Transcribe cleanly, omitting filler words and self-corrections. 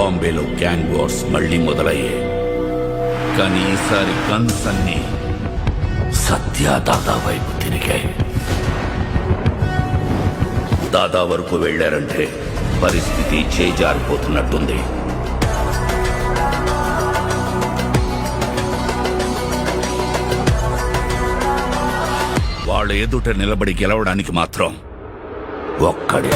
బాంబేలో gang wars మళ్లీ మొదలయ్యాయి. కానీ ఈసారి గన్స్ అన్ని సత్య దాదా వైపు తిరిగాయి. దాదా వరకు వెళ్లారంటే పరిస్థితి చేజారిపోతున్నట్టుంది. వాళ్ళ ఎదుట నిలబడి గెలవడానికి మాత్రం ఒక్కడే